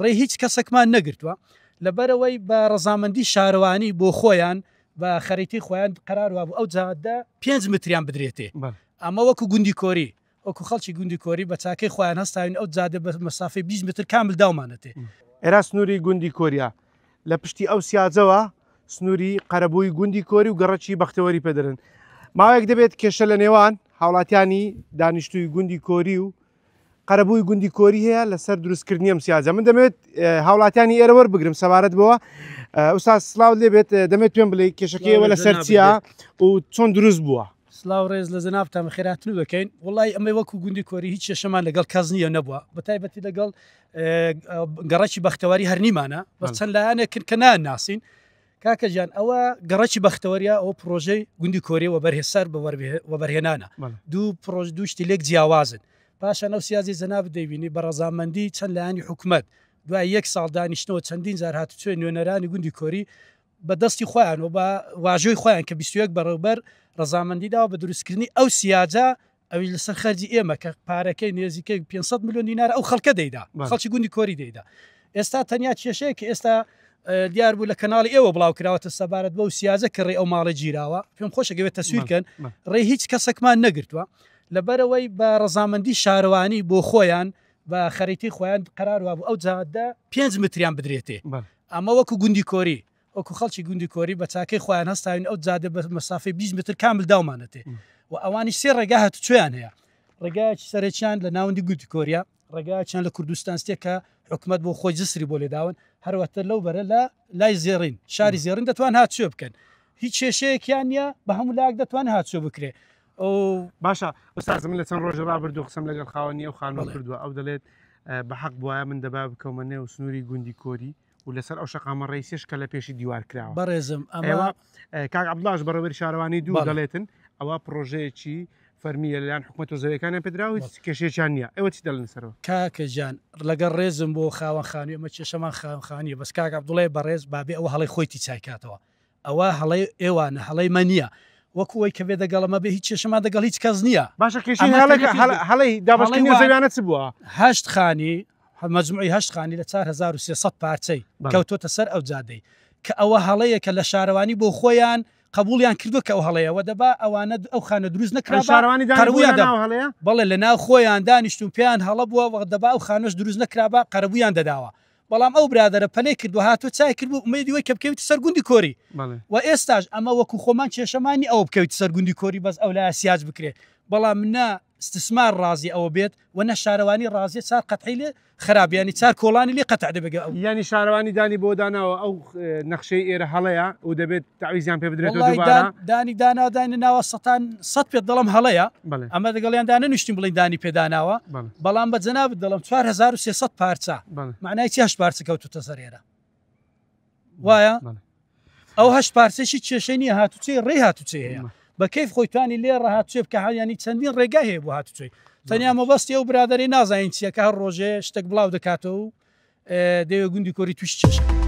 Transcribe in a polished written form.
ڕێ هیچ کەسێکمان نەگرتووە لەبەرەوەی بە ڕەزامەندی شارەوانی بۆ خۆیان بە خەریتی خۆیان قەراروا بوو ئەو جادە 5 متریان بدرێتێ ئەمە وەکو گوندی کۆری وەکو خەڵکی گوندی کۆری بە چاکەی خۆیان هەستاوین ئەو جادە بە مەسافەی 20 متر کامل داومانەتێ. ئێرا سنووری گوندی کۆریا لە پشتی ئەو سیاجەوە سنووری قەرەبووی گوندی کۆری و گەڕەکی بەختەوەری پێدرن ماوەیەک دەبێت کێشە لە نێوان هاوڵاتیانی دانیشتووی گوندی کۆری و قەرەبووی گوندی کۆری هەیە لەسەر دروستکردنی ئەم سیاجە من دەمێت هاوڵاتیانی ئێرە وەربگرم سەبارەت بەوە ئوستاز سلااو لێبێت دەمێت پێم بڵێ کێشەکەیەوە لەسەر چیا و چۆن دروست بووە. سلااو ڕێز لە زەنابتان خێراتن دەکەین وڵی ئەمە وەکو گوندی کۆری هیچ کێشەمان لەگەڵ کەس نییە نەبووە بەتایبەتی لەگەڵ گەڕەکی بەختەوەری هەرنیمانە بە چەند لایەنێک کە ناسین کاکە گیان ئەوە گەڕەکی بەختەوەریە ئەو پرۆژەی گوندی کۆری و بەرهێسەر وەبەرهێنانە دوو شتی لێک جیاوازن پاشان ئەو سیازی زەناب دەیبینی بە ڕەزامەندی چەند لایانی حکوومەت دوای 1 ساڵ دانیشتنەوە چەندین جار هاتوچێ نوێنەرانی گوندی کۆری بە دەستی خۆیان و بە واژۆی خۆیان کە 21 بەڕێوبەر ڕەزامەندیداوە بە دروستکردنی ئەو سیاجە ئەوی لەسەر خەرجی ئێمە کە پارەکەی نێزیکەی 500 میلیۆن دینار ئەو خەڵکە دەیدا خەڵکی گوندی کۆری دەیدا ئێستا تەنیا کێشەیە کە ئێستا دیار بوو لە کەناڵی ئێوە بڵاو کراوەتە سەبارەت بەو سیاجە کە ڕێ ئەو ماڵی گیراوە پێم خۆشە گەوێت تەسویرکەن ڕێ هیچ کەسێکمان نەگرتووە لەبەرەوەی بە ڕەزامەندی شارەوانی بۆ خۆیان بە خەریتی خۆیان قەراروا بوو ئەو جادە 5 متریان بدرێتێ ئەمە وەکو گوندی کۆری وەکو خەڵکی گوندی کۆری بە چاکەی خۆیان هەستاوین ئەو جادە بە مەسافەی 20 متر کامل داومانەتێ و ئەوانی سێ ڕێگا هاتوچۆیان هەیە ڕێگایکی سەرچیان لە ناوەندی گوندی کۆریا ڕێگایان لە کوردستان ستێکە حکومت بۆ خۆی جسری بۆ لێداون هەروەتە لەو بەرە لە لای زێڕین شاری زێڕین دەتوان هاتچۆ بکەن هیچ کێشەیەکیان نیە بە هەموو لاک دەتوان هاتچۆ بکرێ باشە ئۆستاز من لە چەند ڕۆژە ڕابردوو قسەم لەگەڵ خاوەنی ئەو خانوە کردووە ئەو دەڵێت بە حەق بواە من دەبا بکەومە نێو سنووری گوندی کۆری و لەسەر ئەو شەقامە ڕێیسێش کە لە پێشی دیوار کراوە بەڕێزم ئەمە کاک عەبدوڵڵاش بەڕێوەبەری شارەوانی دوو دەڵێتن ئەوە پرۆژەیەکی فەرمیە لەلایەن حکوومەت و زەویەکانیان پێدراوە کێشەیەکیان نییە ئێوە چی دەڵێن سەرەوە کاکە گیان لەگەڵ ڕێزم بۆ خاوەن خانووی ئەمە کێشەمان خاوەنخانیە بەس کاک عەبدوڵڵای بەڕێز بابێ ئەوە هەڵی خۆیتی چایکاتەوە ئەوە هەڵەی ئێوانە هەڵەی مە نییە وەکوەوەی کە بێ دەگەڵەمە بێ هیچ کێشەمان دەگەڵ هیچ کەس نییە باشە کێشەی هەڵەی دابەشکردنی زەویانە چ بووە 8 خانی مەجموعی 8 خانی لە 4300 پارچەی کەوتۆتە سەر ئەو جادەی کە ئەوە هەڵەیە کە لە شارەوانی بۆ خۆیان قبولیان کردو کە ئەو هەڵەیەوە دەبا ئەوانە ئەو خانە دروست نەکرا بەڵێ لە ناو خۆیان دانیشتون پێیان هەڵە بووە دەبا ئەو خانۆش دروست نەکرابا قەرەبوویان دەداوە بەڵام ئەو برادرە پەلەی کردو هاتو چای کردو مێدیوەی کە بکەویت سەر گوندی کۆری و ئێستاش ئەمە وەکو خۆمان کێشەمانی ئەوە بکەویت سەر گوندی کۆری بەس ئەو لای سیاج بکرێ بەڵام منە استثمار ڕازی ئەوە بێت و نە شارەوانی ڕازیە چار قەتعی لێ خراپیانی چار کۆڵانی لێ قەتع دەبێت ئەو ینی شارەوانی دانی بۆ داناوە ئەو نەخشەی ئێرە هەڵەیە و دەبێت تعویزیان پێ بدرێت دانی داناودانی ناوە 100 پێ دەڵم هەڵەیە ئەمە دەگەڵیان دانە نوشتین بڵین دانی پێداناوە بەڵام بە جەنابەت دەڵم 4300 پارچە معنای چی 8 پارچە کەوتوتە سەر ئێرە وایە ئەو 8 پارچەشی کێشەی نییە هاتوچێ ڕێ هاتوچێ هەیە بە کەیف خۆی توانی لێ ڕەهاتچێ بکە ینی چەندین ڕێگا هەیە بۆ هاتوچۆی تەنیا مەبەستی ئەو برادەری نازانین چیەکە هەر ڕۆژێ شتێک بڵاو دەکاتەوە و دەوێ گوندی کۆری توش چێشە